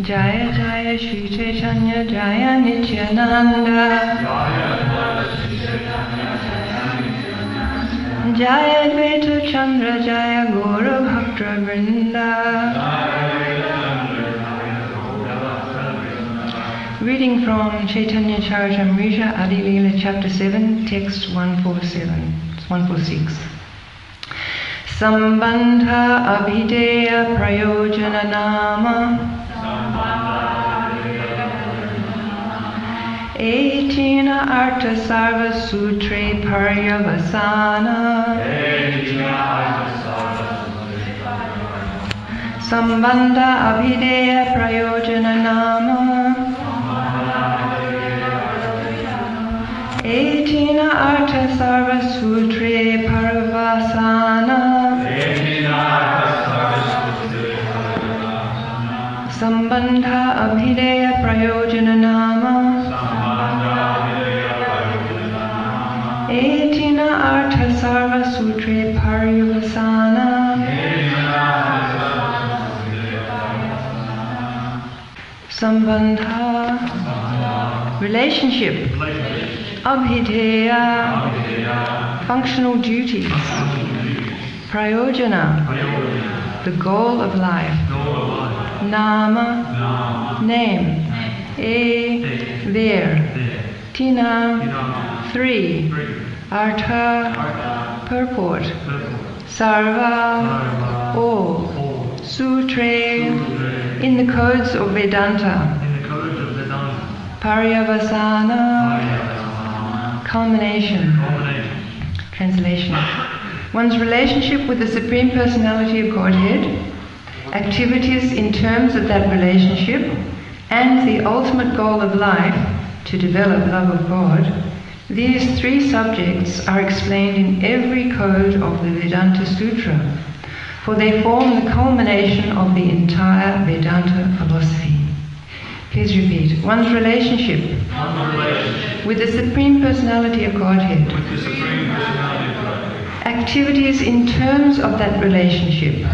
Jaya Jaya Shri Caitanya Jaya Nityananda. Jaya Advaita Chandra Jaya Gaura Bhakta Vrinda. Reading from Caitanya Caritamrita, Adi-lila, Chapter 7, Text 146. Sambandha Abhideya Prayojana Nama Etina Artha Sarva Sutre Paryavasana. Sambandha Abhideya Prayojana Nama Etina Artha Sarva Sutre Paryavasana. Sambandha Abhideya Prayojana Nama Etina Artha Sarva Sutre Paryavasana. Sambandha, relationship. Abhideya, functional duties. Prayojana, the goal of life. Nama, name. There. Tina, three. Artha, purport. Sarva, all. Sutre, in the codes of Vedanta. Paryavasana, culmination. Translation. One's relationship with the Supreme Personality of Godhead, activities in terms of that relationship, and the ultimate goal of life, to develop love of God. These three subjects are explained in every code of the Vedanta Sutra, for they form the culmination of the entire Vedanta philosophy. Please repeat. One's relationship with the Supreme Personality of Godhead. Activities in terms of that relationship.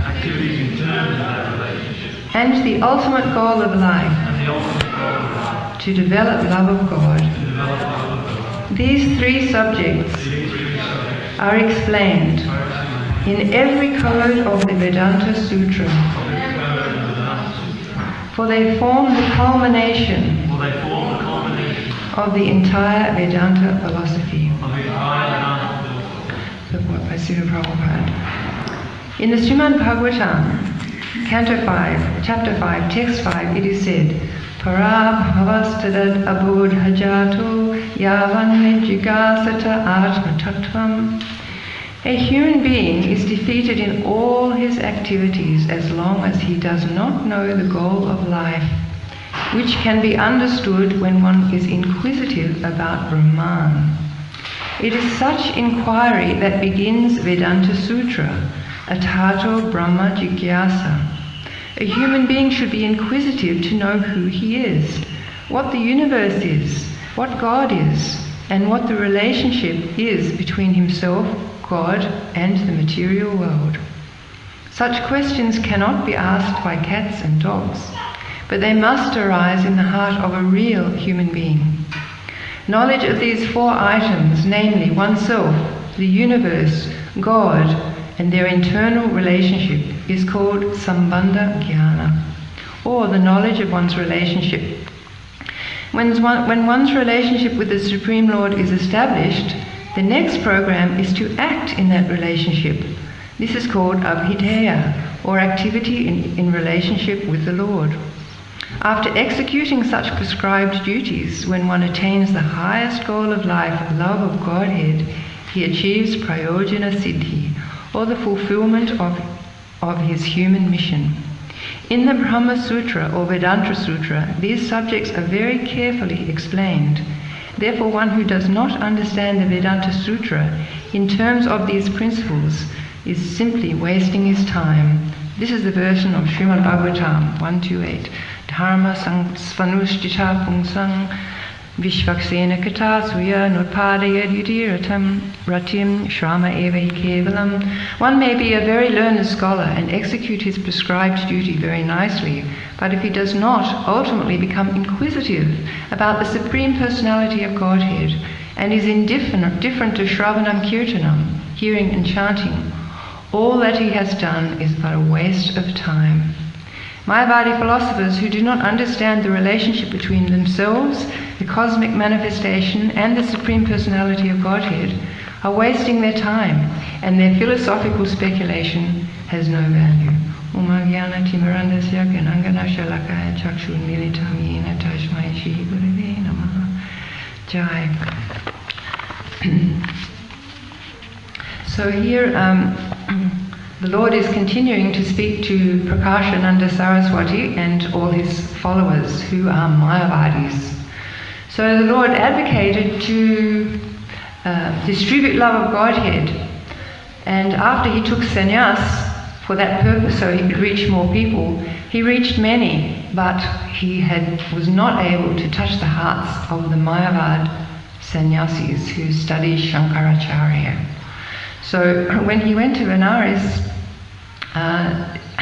And the ultimate goal of life, to develop love of God. These three subjects are explained in every code of the Vedanta Sutra, for they form the culmination of the entire Vedanta philosophy. Purport by Srila Prabhupada. In the Srimad Bhagavatam, Canto 5, Chapter 5, Text 5, it is said, Parabhavastadad abodhajato yavan jigasata atmatattvam. A human being is defeated in all his activities as long as he does not know the goal of life, which can be understood when one is inquisitive about Brahman. It is such inquiry that begins Vedanta Sutra, Atato Brahma Jigyasa. A human being should be inquisitive to know who he is, what the universe is, what God is, and what the relationship is between himself, God, and the material world. Such questions cannot be asked by cats and dogs, but they must arise in the heart of a real human being. Knowledge of these four items, namely oneself, the universe, God, and their internal relationship, is called Sambandha Jnana, or the knowledge of one's relationship. When one's relationship with the Supreme Lord is established, the next program is to act in that relationship. This is called Abhideya, or activity in relationship with the Lord. After executing such prescribed duties, when one attains the highest goal of life, love of Godhead, he achieves Prayojana Siddhi, or the fulfillment of his human mission. In the Brahma Sutra or Vedanta Sutra, these subjects are very carefully explained. Therefore, one who does not understand the Vedanta Sutra in terms of these principles is simply wasting his time. This is the version of Srimad Bhagavatam 128. Dharma svanushtita pungsang Vishvaksena kata suya nurpadaya yudhiratam ratim shrama eva hi kevalam. One may be a very learned scholar and execute his prescribed duty very nicely, but if he does not ultimately become inquisitive about the Supreme Personality of Godhead and is indifferent to Shravanam Kirtanam, hearing and chanting, all that he has done is but a waste of time. Mayavadi philosophers who do not understand the relationship between themselves, the cosmic manifestation, and the Supreme Personality of Godhead are wasting their time, and their philosophical speculation has no value. Jai. So here the Lord is continuing to speak to Prakashananda Saraswati and all his followers who are Mayavadis. So the Lord advocated to distribute love of Godhead, and after he took sannyas for that purpose so he could reach more people, he reached many, but he was not able to touch the hearts of the Mayavad sannyasis who studied Shankaracharya. So when he went to Benares,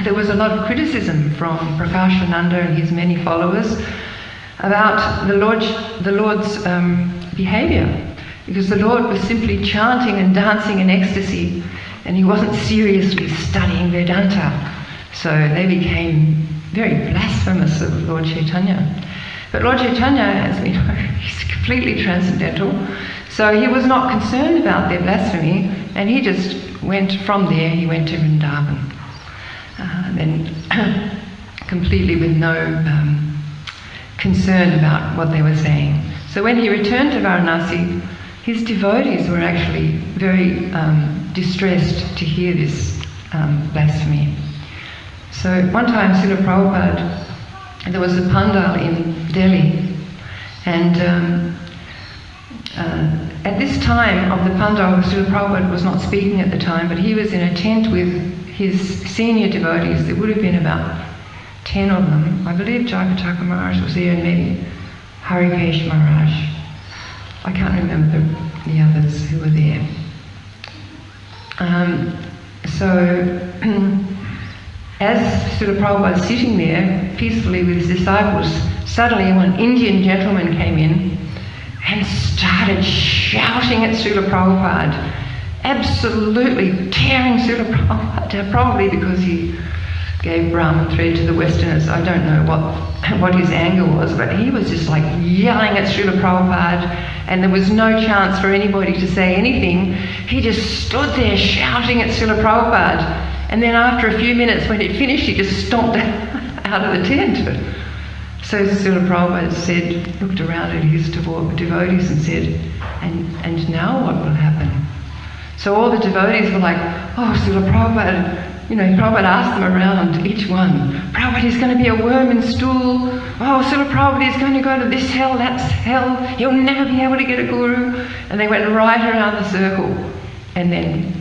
there was a lot of criticism from Prakashananda and his many followers about the Lord's behavior, because the Lord was simply chanting and dancing in ecstasy, and he wasn't seriously studying Vedanta. So they became very blasphemous of Lord Chaitanya. But Lord Chaitanya, as we know, he's completely transcendental, so he was not concerned about their blasphemy, and he just went from there, he went to Vrindavan. Then completely with no concern about what they were saying. So when he returned to Varanasi, his devotees were actually very distressed to hear this blasphemy. So one time Srila Prabhupada, there was a pandal in Delhi, and at this time of the pandal, Srila Prabhupada was not speaking at the time, but he was in a tent with his senior devotees. There would have been about 10 of them. I believe Jayapataka Maharaj was there, and maybe Haripesh Maharaj. I can't remember the others who were there. So as Srila Prabhupada was sitting there peacefully with his disciples, suddenly one Indian gentleman came in and started shouting at Srila Prabhupada, absolutely tearing Srila Prabhupada, probably because he gave Brahman thread to the Westerners. I don't know what his anger was, but he was just like yelling at Srila Prabhupada, and there was no chance for anybody to say anything. He just stood there shouting at Srila Prabhupada, and then after a few minutes when he'd finished, he just stomped out of the tent. So Srila Prabhupada looked around at his devotees and said, and now what will happen? So all the devotees were like, oh, Srila Prabhupada, Prabhupada asked them around, each one, Prabhupada is going to be a worm in stool. Oh, Srila Prabhupada is going to go to this hell, that's hell. He'll never be able to get a guru. And they went right around the circle. And then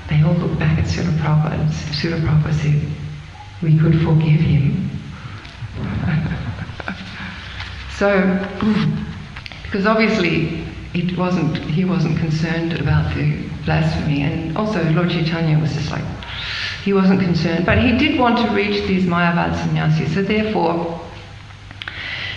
they all looked back at Srila Prabhupada. Srila Prabhupada said, we could forgive him. So, because obviously he wasn't concerned about the blasphemy, and also Lord Chaitanya was just like, he wasn't concerned, but he did want to reach these Mayavad sannyasis. So therefore,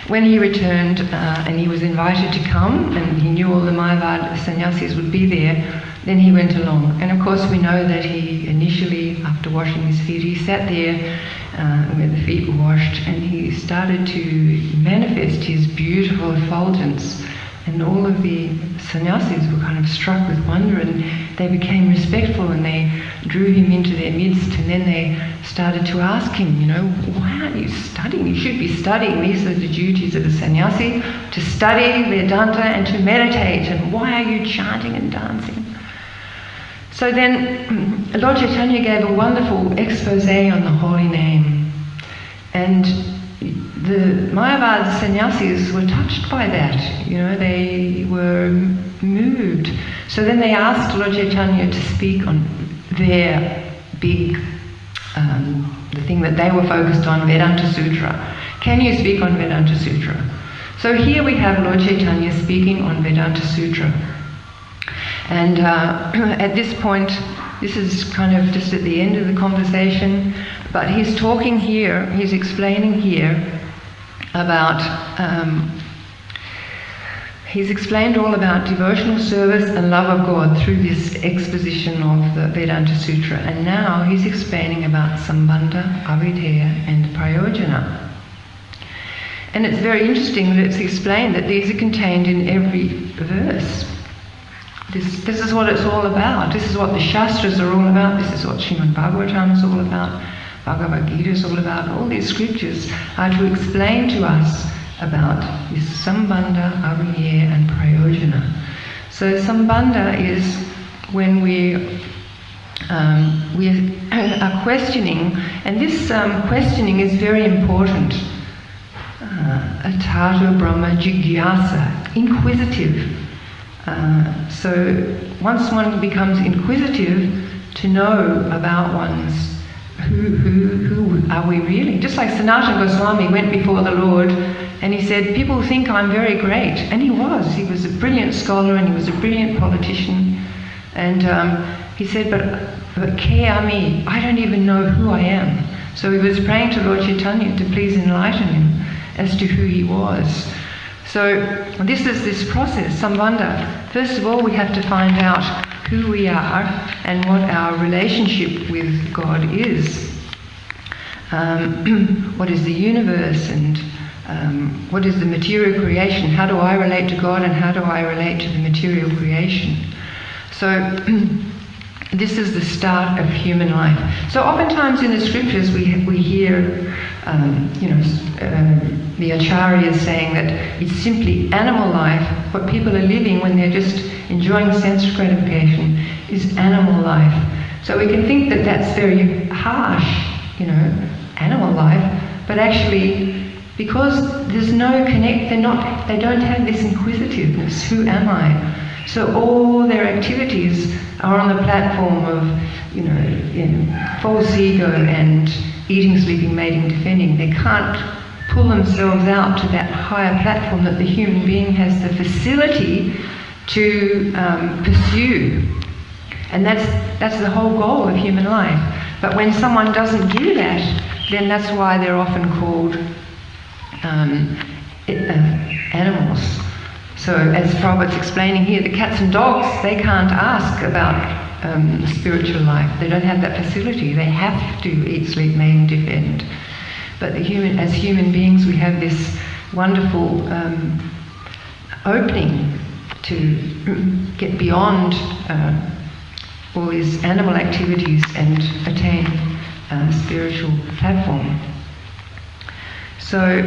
when he returned and he was invited to come, and he knew all the Mayavad sannyasis would be there, then he went along. And of course we know that he initially, after washing his feet, he sat there where the feet were washed, and he started to manifest his beautiful effulgence. And all of the sannyasis were kind of struck with wonder, and they became respectful, and they drew him into their midst, and then they started to ask him, why aren't you studying? You should be studying. These are the duties of a sannyasi, to study Vedanta and to meditate, and why are you chanting and dancing? So then Lord Chaitanya gave a wonderful expose on the holy name, and the Mayavad sannyasis were touched by that, they were moved. So then they asked Lord Chaitanya to speak on their big, the thing that they were focused on, Vedanta Sutra. Can you speak on Vedanta Sutra? So here we have Lord Chaitanya speaking on Vedanta Sutra. And at this point, this is kind of just at the end of the conversation, but he's talking here, he's explaining here about, he's explained all about devotional service and love of God through this exposition of the Vedanta Sutra. And now he's explaining about Sambandha, Avideya and Prayojana. And it's very interesting that it's explained that these are contained in every verse. This is what it's all about. This is what the Shastras are all about. This is what Srimad Bhagavatam is all about. Bhagavad Gita is all about. All these scriptures are to explain to us about this Sambandha, Avideya and Prayojana. So Sambandha is when we are questioning, and this questioning is very important. Atato Brahma Jigyasa, inquisitive. So once one becomes inquisitive to know about one's who are we really? Just like Sanatana Goswami went before the Lord and he said, people think I'm very great. And he was a brilliant scholar and he was a brilliant politician. And he said, but ke ami, I don't even know who I am. So he was praying to Lord Chaitanya to please enlighten him as to who he was. So this is this process, Sambandha. First of all, we have to find out who we are and what our relationship with God is. What is the universe and what is the material creation? How do I relate to God and how do I relate to the material creation? So this is the start of human life. So oftentimes in the scriptures we hear the acharyas saying that it's simply animal life. What people are living when they're just enjoying sense gratification is animal life. So we can think that that's very harsh, animal life, but actually because there's no they don't have this inquisitiveness, who am I? So all their activities are on the platform of, false ego and eating, sleeping, mating, defending. They can't pull themselves out to that higher platform that the human being has the facility to pursue. And that's the whole goal of human life. But when someone doesn't do that, then that's why they're often called animals. So as Prabhupada's explaining here, the cats and dogs, they can't ask about spiritual life. They don't have that facility. They have to eat, sleep, mate and defend. But as human beings, we have this wonderful opening to get beyond all these animal activities and attain a spiritual platform. So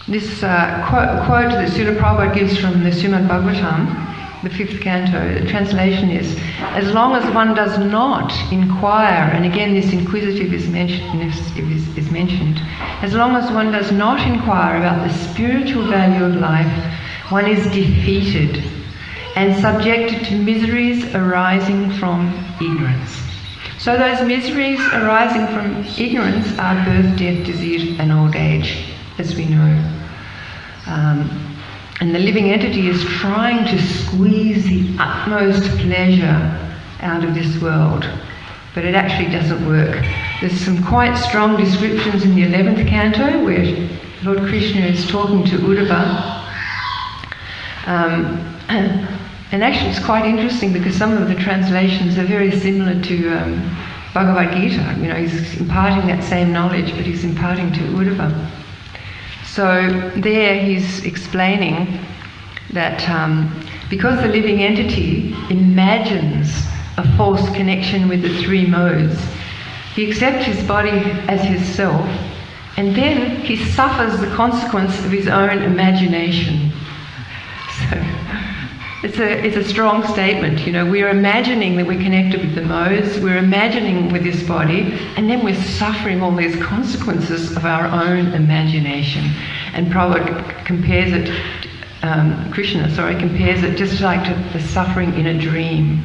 this quote that Srila Prabhupada gives from the Srimad Bhagavatam, the 5th canto, the translation is, as long as one does not inquire, and again this inquisitive is mentioned, as long as one does not inquire about the spiritual value of life, one is defeated and subjected to miseries arising from ignorance. So those miseries arising from ignorance are birth, death, disease and old age, as we know. And the living entity is trying to squeeze the utmost pleasure out of this world, but it actually doesn't work. There's some quite strong descriptions in the 11th canto where Lord Krishna is talking to Uddhava. And actually it's quite interesting because some of the translations are very similar to Bhagavad Gita. He's imparting that same knowledge, but he's imparting to Uddhava. So there he's explaining that because the living entity imagines a false connection with the three modes, he accepts his body as his self, and then he suffers the consequence of his own imagination. So it's a strong statement. We're imagining that we're connected with the modes, we're imagining with this body, and then we're suffering all these consequences of our own imagination. And Prabhupada compares it, Krishna compares it just like to the suffering in a dream.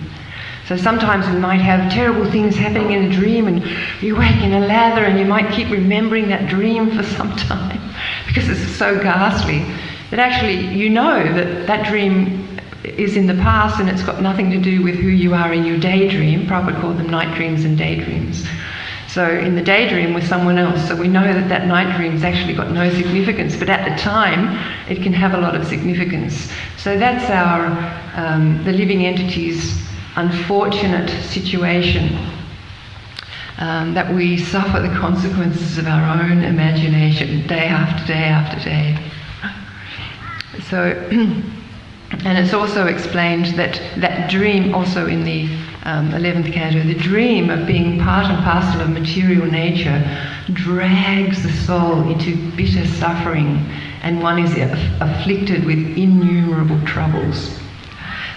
So sometimes we might have terrible things happening in a dream, and you wake in a lather and you might keep remembering that dream for some time because it's so ghastly that actually you know that that dream is in the past and it's got nothing to do with who you are in your daydream. Prabhupada called them night dreams and daydreams. So in the daydream with someone else, so we know that that night dream's actually got no significance, but at the time it can have a lot of significance. So that's our, the living entity's unfortunate situation, that we suffer the consequences of our own imagination day after day after day. So, and it's also explained that that dream, also in the 11th canto, the dream of being part and parcel of material nature drags the soul into bitter suffering, and one is afflicted with innumerable troubles.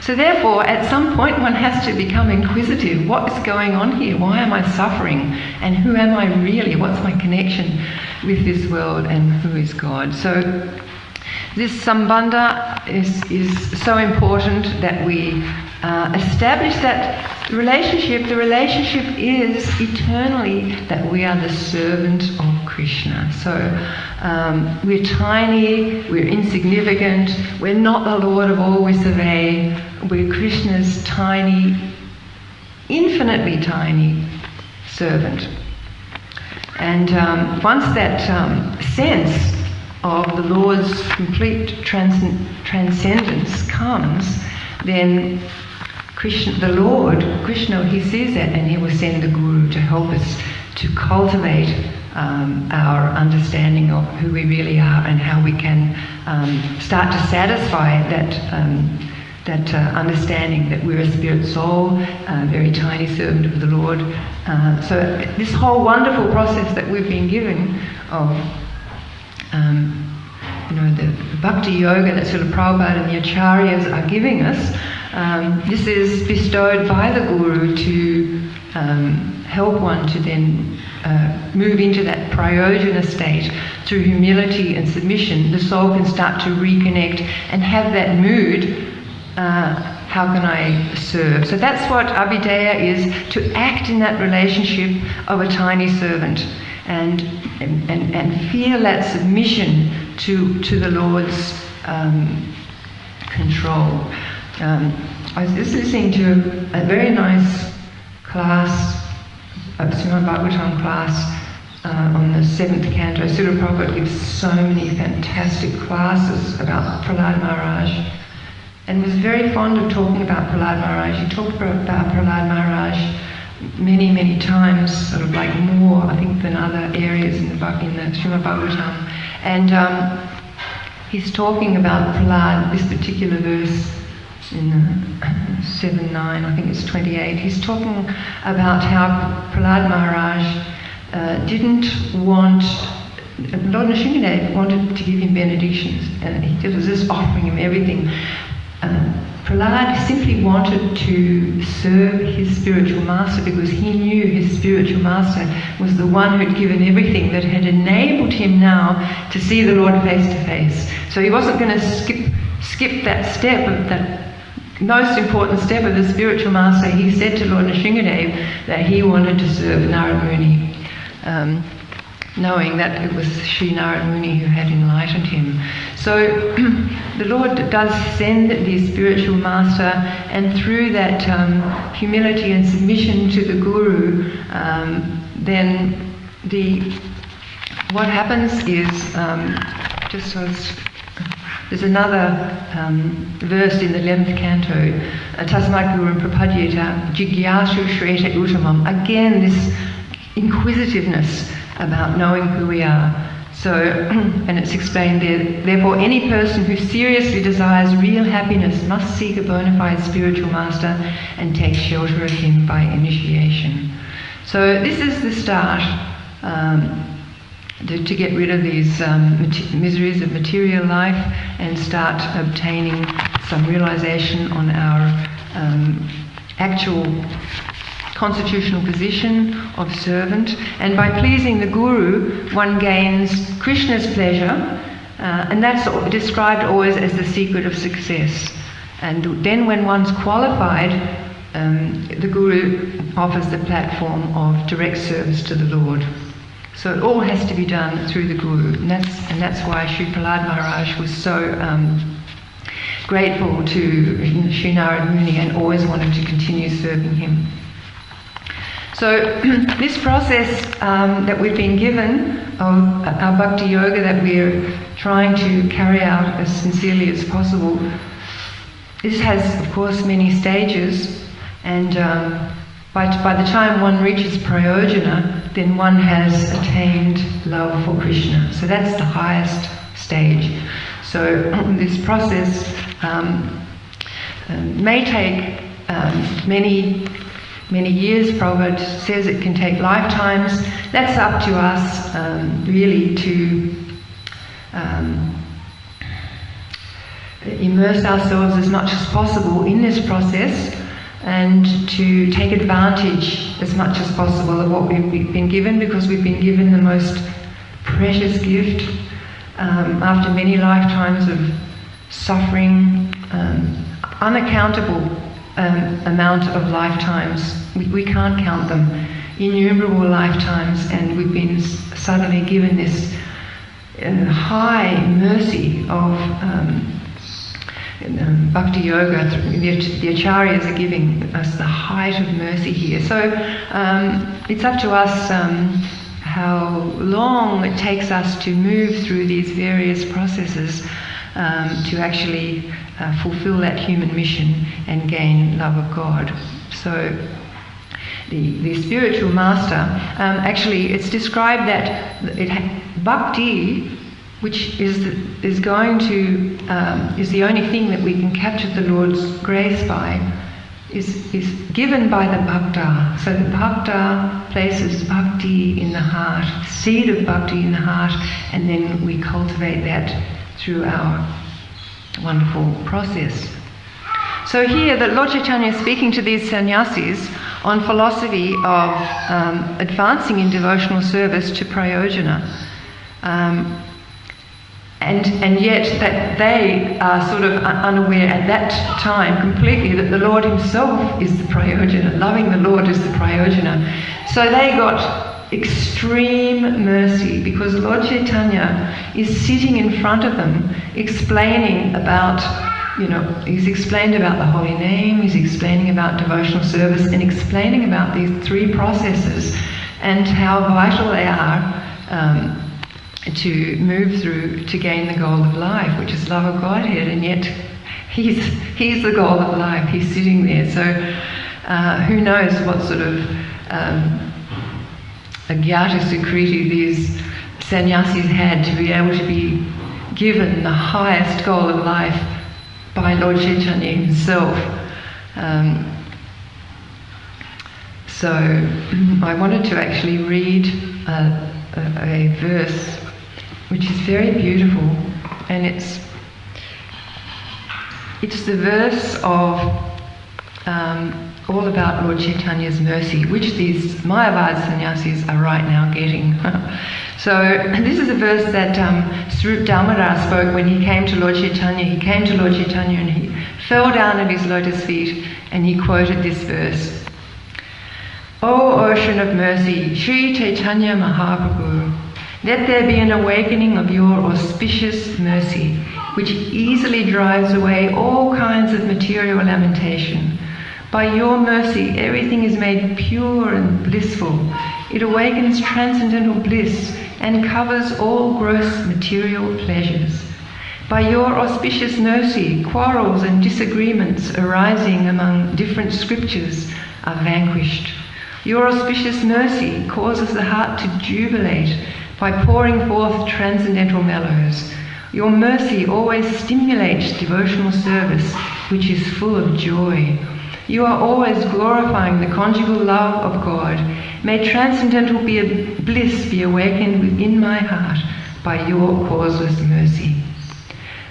So therefore, at some point one has to become inquisitive. What is going on here? Why am I suffering? And who am I really? What's my connection with this world, and who is God? So this sambandha is so important that we establish that relationship. The relationship is eternally that we are the servant of Krishna. So we're tiny, we're insignificant, we're not the Lord of all we survey, we're Krishna's tiny, infinitely tiny servant. And once that sense of the Lord's complete transcendence comes, then Krishna, the Lord, Krishna, he sees that and he will send the Guru to help us to cultivate our understanding of who we really are and how we can start to satisfy that understanding that we're a spirit soul, a very tiny servant of the Lord. So this whole wonderful process that we've been given of the bhakti yoga that Srila Prabhupada and the acharyas are giving us, this is bestowed by the Guru to help one to then move into that prayojana state. Through humility and submission, the soul can start to reconnect and have that mood, how can I serve? So that's what abhideya is, to act in that relationship of a tiny servant and feel that submission to the Lord's control. I was just listening to a very nice class, a Srimad Bhagavatam class on the 7th canto. Srila Prabhupada gives so many fantastic classes about Prahlad Maharaj, and was very fond of talking about Prahlad Maharaj. He talked about Prahlad Maharaj many, many times, sort of like more, I think, than other areas in the Srimad Bhagavatam. And he's talking about Prahlad, this particular verse in 7-9, I think it's 28. He's talking about how Prahlad Maharaj didn't want, Lord Nrsimhadev wanted to give him benedictions, and he was just offering him everything. Prahlad simply wanted to serve his spiritual master because he knew his spiritual master was the one who'd given everything that had enabled him now to see the Lord face to face. So he wasn't going to skip that step, of that most important step of the spiritual master. He said to Lord Nrsimhadev that he wanted to serve Narad Muni, knowing that it was Sri Narad Muni who had enlightened him. So the Lord does send the spiritual master, and through that humility and submission to the Guru, then what happens is, there's another verse in the 11th canto, Tasmat Gurum Prapadyeta Jigyasu Shreta Uttamam. Again, this inquisitiveness about knowing who we are. So, and it's explained there, therefore any person who seriously desires real happiness must seek a bona fide spiritual master and take shelter of him by initiation. So this is the start to get rid of these miseries of material life and start obtaining some realization on our actual constitutional position of servant. And by pleasing the Guru, one gains Krishna's pleasure, and that's described always as the secret of success. And then when one's qualified the Guru offers the platform of direct service to the Lord. So it all has to be done through the Guru, and that's why Sri Prahlad Maharaj was so grateful to Sri Narad Muni and always wanted to continue serving him. So this process that we've been given of our bhakti yoga that we're trying to carry out as sincerely as possible, this has of course many stages, and by the time one reaches prayojana, then one has attained love for Krishna. So that's the highest stage. So this process may take many years. Prabhupada says it can take lifetimes. That's up to us really to immerse ourselves as much as possible in this process and to take advantage as much as possible of what we've been given, because we've been given the most precious gift after many lifetimes of suffering, unaccountable amount of lifetimes. We can't count them, innumerable lifetimes, and we've been suddenly given this high mercy of bhakti yoga. The acharyas are giving us the height of mercy here. So it's up to us how long it takes us to move through these various processes to actually fulfill that human mission and gain love of God. So the spiritual master, actually it's described that bhakti, which is going to is the only thing that we can capture the Lord's grace by, is given by the bhakta. So the bhakta places bhakti in the heart, seed of bhakti in the heart, and then we cultivate that through our wonderful process. So here, the Lord Chaitanya is speaking to these sannyasis on philosophy of advancing in devotional service to prayojana. And yet that they are sort of unaware at that time completely that the Lord himself is the prayojana. Loving the Lord is the prayojana. So they got extreme mercy because Lord Chaitanya is sitting in front of them explaining about, he's explained about the holy name, he's explaining about devotional service, and explaining about these three processes and how vital they are to move through to gain the goal of life, which is love of Godhead, and yet he's the goal of life. He's sitting there. So who knows what sort of agyata sukriti these sannyasis had to be able to be given the highest goal of life by Lord Chaitanya himself. So I wanted to actually read a verse which is very beautiful, and it's the verse of all about Lord Chaitanya's mercy, which these Mayavad sannyasis are right now getting. So this is a verse that Swarup Damodar spoke when he came to Lord Chaitanya. He came to Lord Chaitanya and he fell down at his lotus feet and he quoted this verse. O ocean of mercy, Sri Chaitanya Mahaprabhu, let there be an awakening of your auspicious mercy, which easily drives away all kinds of material lamentation. By your mercy, everything is made pure and blissful. It awakens transcendental bliss and covers all gross material pleasures. By your auspicious mercy, quarrels and disagreements arising among different scriptures are vanquished. Your auspicious mercy causes the heart to jubilate by pouring forth transcendental mellows. Your mercy always stimulates devotional service, which is full of joy. You are always glorifying the conjugal love of God. May transcendental bliss be awakened within my heart by your causeless mercy.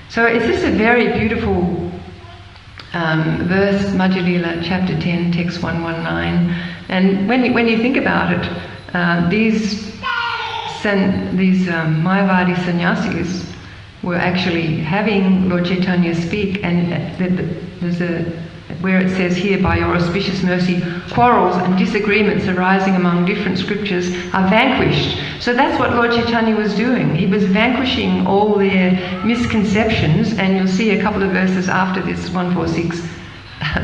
So it's just a very beautiful verse, Adi-lila, chapter 10, text 119. And when you think about it, these Mayavadi sannyasis were actually having Lord Chaitanya speak, and there's a where it says here, by your auspicious mercy, quarrels and disagreements arising among different scriptures are vanquished. So that's what Lord Chaitanya was doing. He was vanquishing all their misconceptions, and you'll see a couple of verses after this, 146,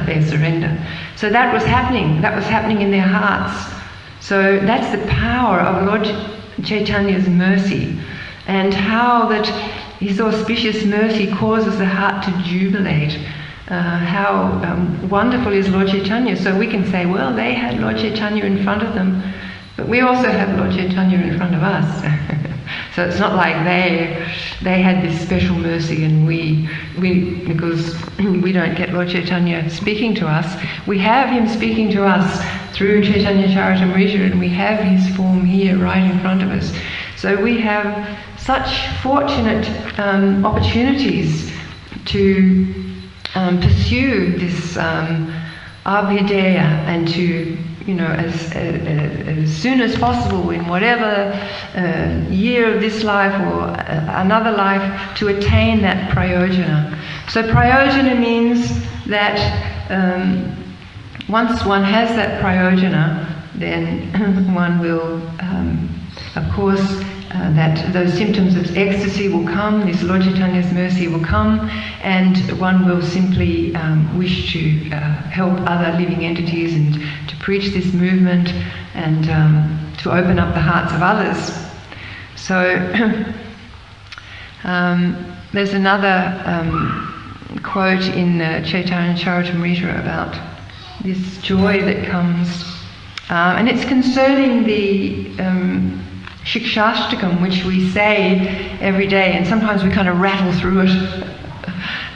their surrender. So that was happening in their hearts. So that's the power of Lord Chaitanya's mercy, and how that his auspicious mercy causes the heart to jubilate. How wonderful is Lord Chaitanya. So we can say, well, they had Lord Chaitanya in front of them, but we also have Lord Chaitanya in front of us. So it's not like they had this special mercy and we because we don't get Lord Chaitanya speaking to us. We have him speaking to us through Caitanya Caritamrita, and we have his form here right in front of us. So we have such fortunate opportunities to pursue this abhidaya, and to, as soon as possible, in whatever year of this life or another life, to attain that prayojana. So prayojana means that once one has that prayojana, then one will, of course, that those symptoms of ecstasy will come, this Lord Chaitanya's mercy will come, and one will simply wish to help other living entities and to preach this movement and to open up the hearts of others. So there's another quote in Caitanya Caritamrita about this joy that comes, and it's concerning the Shikshashtakam, which we say every day, and sometimes we kind of rattle through it.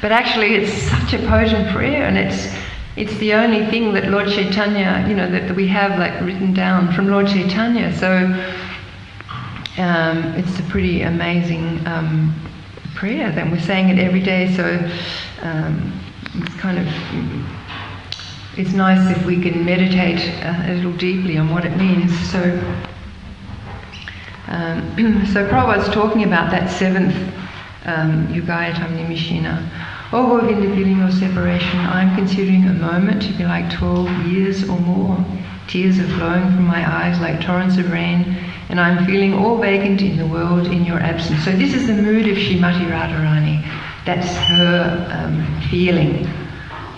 But actually it's such a potent prayer, and it's the only thing that Lord Chaitanya, that we have written down from Lord Chaitanya. So it's a pretty amazing prayer, that we're saying it every day. So it's nice if we can meditate a little deeply on what it means. So Prabhupada's talking about that seventh Yugayatam Nimishina. O Govinda, feeling your separation, I am considering a moment to be like 12 years or more. Tears are flowing from my eyes like torrents of rain, and I am feeling all vacant in the world in your absence. So this is the mood of Srimati Radharani. That's her feeling.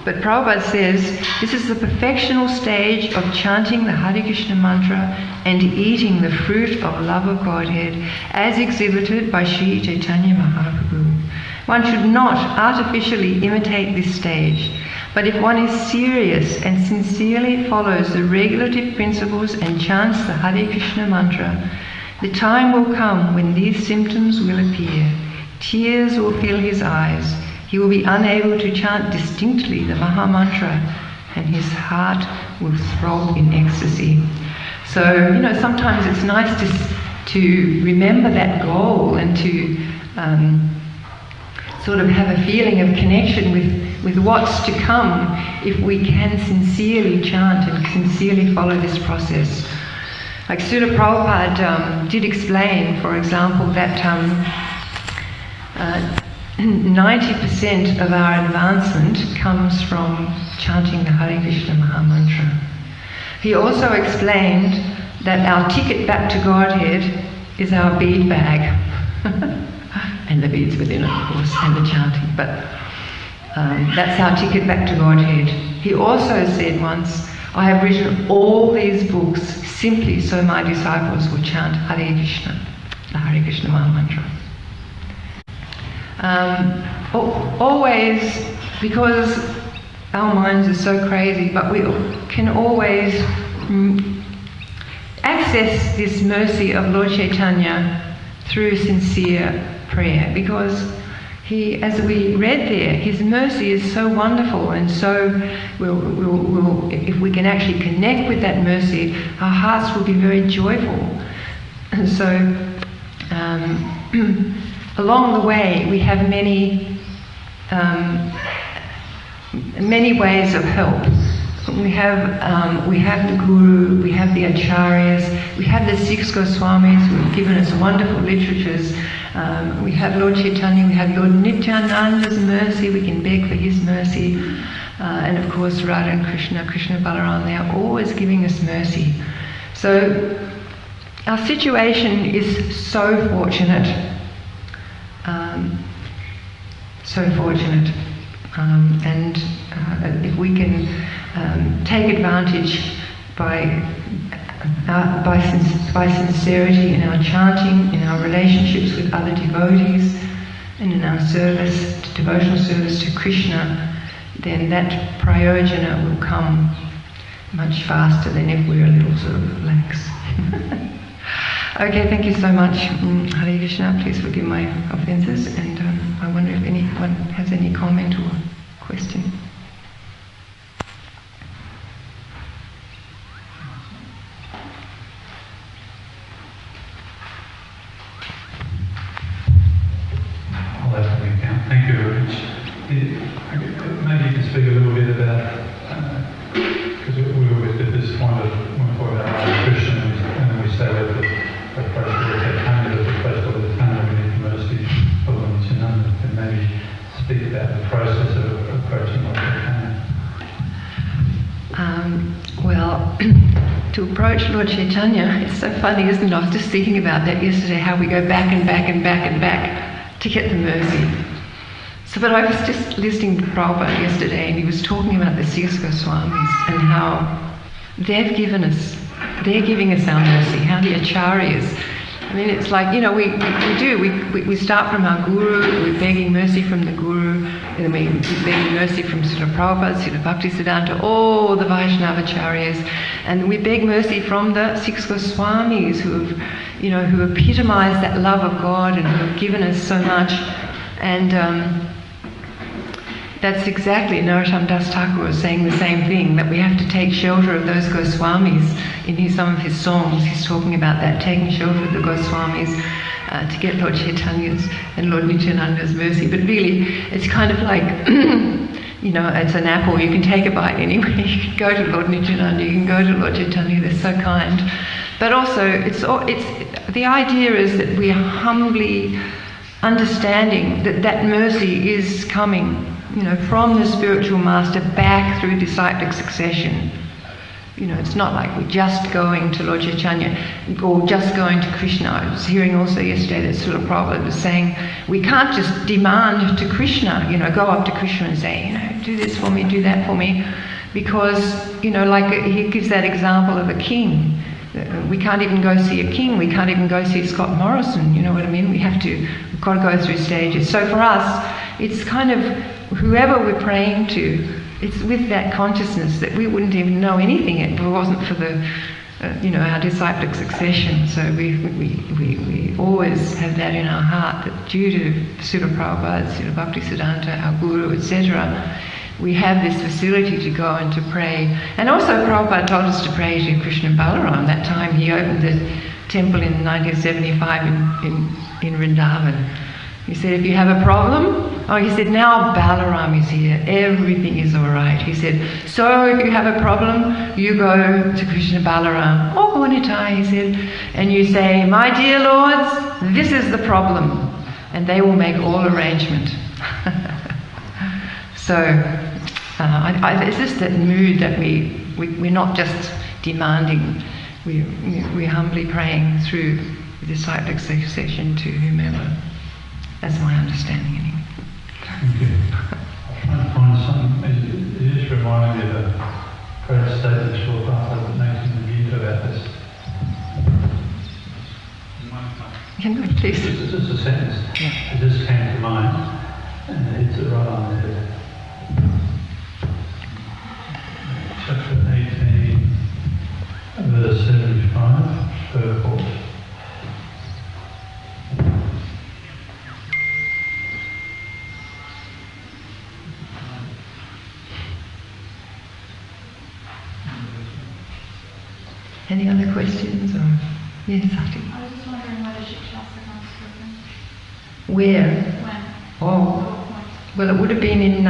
But Prabhupada says this is the perfectional stage of chanting the Hare Krishna mantra and eating the fruit of love of Godhead as exhibited by Sri Chaitanya Mahaprabhu. One should not artificially imitate this stage, but if one is serious and sincerely follows the regulative principles and chants the Hare Krishna mantra, the time will come when these symptoms will appear. Tears will fill his eyes. He will be unable to chant distinctly the Maha Mantra, and his heart will throb in ecstasy. So, sometimes it's nice to remember that goal and to sort of have a feeling of connection with what's to come if we can sincerely chant and sincerely follow this process. Like Srila Prabhupada did explain, for example, that 90% of our advancement comes from chanting the Hare Krishna Maha Mantra. He also explained that our ticket back to Godhead is our bead bag. And the beads within it, of course, and the chanting. But that's our ticket back to Godhead. He also said once, I have written all these books simply so my disciples will chant Hare Krishna, the Hare Krishna Maha Mantra. Always, because our minds are so crazy, but we can always access this mercy of Lord Chaitanya through sincere prayer, because he, as we read there, his mercy is so wonderful, and so we'll, if we can actually connect with that mercy, our hearts will be very joyful. And so along the way, we have many ways of help. We have the Guru, we have the Acharyas, we have the 6 Goswamis who have given us wonderful literatures. We have Lord Chaitanya, we have Lord Nityananda's mercy, we can beg for his mercy. And of course Radha and Krishna, Krishna Balaram, they are always giving us mercy. So our situation is so fortunate, and if we can take advantage by sincerity in our chanting, in our relationships with other devotees, and in our service, devotional service to Krishna, then that prayojana will come much faster than if we're a little sort of lax. Okay, thank you so much. Hare Krishna, please forgive my offences, and I wonder if anyone has any comment or question. Thank you very much. Maybe you can speak a little bit about, because we always get this point of when we talk about Krishna, and then we say that the approach to the Caitanya, the approach to the Caitanya, we need mercy of Lord Nityananda, and maybe speak about the process of approaching Lord Caitanya. Well, to approach Lord Chaitanya, it's so funny, isn't it? I was just thinking about that yesterday, how we go back and back and back and back to get the mercy. So, but I was just listening to Prabhupada yesterday, and he was talking about the Six Goswamis and how they're giving us our mercy, how the acharyas, I mean, it's like, we start from our guru, we're begging mercy from the guru, and we're begging mercy from Srila Prabhupada, Srila Bhaktisiddhanta, all the Vaishnavacharyas, and we beg mercy from the Six Goswamis who epitomize that love of God and who have given us so much. And that's exactly, Narottam Das Thakur was saying the same thing, that we have to take shelter of those Goswamis. In some of his songs, he's talking about that, taking shelter of the Goswamis to get Lord Chaitanya's and Lord Nityananda's mercy. But really, it's kind of like, it's an apple, you can take a bite anyway. You can go to Lord Nityananda, you can go to Lord Chaitanya, they're so kind. But also, the idea is that we are humbly understanding that mercy is coming, from the spiritual master back through disciplic succession. It's not like we're just going to Lord Chaitanya or just going to Krishna. I was hearing also yesterday that Srila Prabhupada was saying we can't just demand to Krishna, go up to Krishna and say, do this for me, do that for me, because, like he gives that example of a king. We can't even go see a king, we can't even go see Scott Morrison, you know what I mean? We've got to go through stages. So for us, it's kind of whoever we're praying to, it's with that consciousness that we wouldn't even know anything if it wasn't for the, our disciplic succession. So we always have that in our heart, that due to Srila Prabhupada, Srila Bhaktisiddhanta, our Guru, etc., we have this facility to go and to pray. And also Prabhupada told us to pray to Krishna Balaram. That time he opened the temple in 1975 in Vrindavan. He said, if you have a problem, he said, now Balaram is here, everything is all right. He said, so if you have a problem, you go to Krishna Balaram, or Nitai, he said, and you say, my dear lords, this is the problem, and they will make all arrangement. So, it's just that mood that we're not just demanding, we're humbly praying through the disciplic succession to whomever. That's my understanding anyway. Thank you. I'm trying to find something. It just reminded me of a great statement Srila Prabhupada makes in the Gita about this. No, please. It's just a sentence. Yeah. It just came to mind, and it hits it right on the head. Chapter 18, verse 75, purport. Any other questions? Or yes, Adi. I was just wondering whether Shikshastra comes spoken. Where? When? Oh, well, it would have been in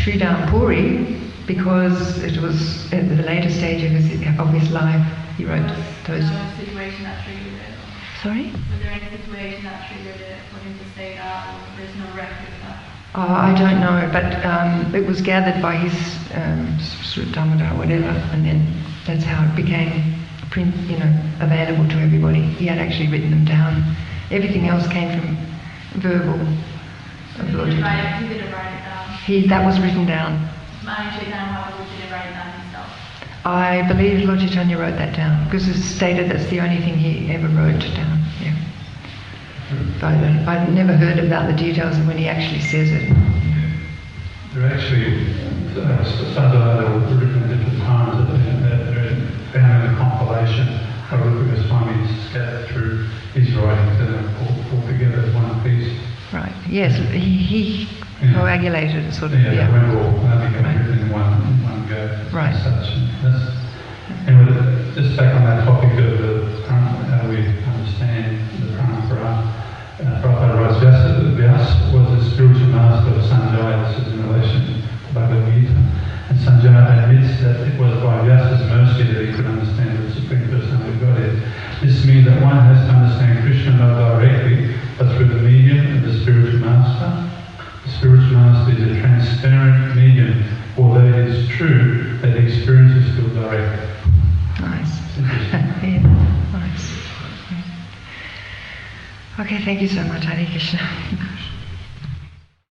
Sridham Puri, because it was at the later stage of his life. He wrote those. Was there no situation that triggered it? Sorry? Was there any situation that triggered it for him to say that, or there's no record of that? Oh, I don't know, but it was gathered by his Srutamada or whatever, and then that's how it became available to everybody. He had actually written them down. Everything else came from verbal. Who did he write it down? That was written down. Chaitanya did write it down himself. I believe Lord Chaitanya wrote that down because it's stated that's the only thing he ever wrote down. Yeah. But I've never heard about the details of when he actually says it. There are actually Sanjaya were written at different times that they're found in a compilation of Rupa Goswami scattered through his writings and are pulled together as one piece. Right. Yes, he coagulated it, sort of. Yeah, they were all written in one go. Right. Such. Anyway, just back on that topic of how we understand the parampara. Prabhupada writes, Vyasa was the spiritual master of Sanjaya. This is in relation to Bhagavad Gita. And Sanjaya admits that it was by Vyasa's mercy that he could understand the Supreme Personality of Godhead. This means that one has to understand Krishna not directly, but through the medium of the spiritual master. The spiritual master is a transparent medium, although it is true that the experience is still direct. Nice. Yeah, nice. Okay, thank you so much, Hare Krishna.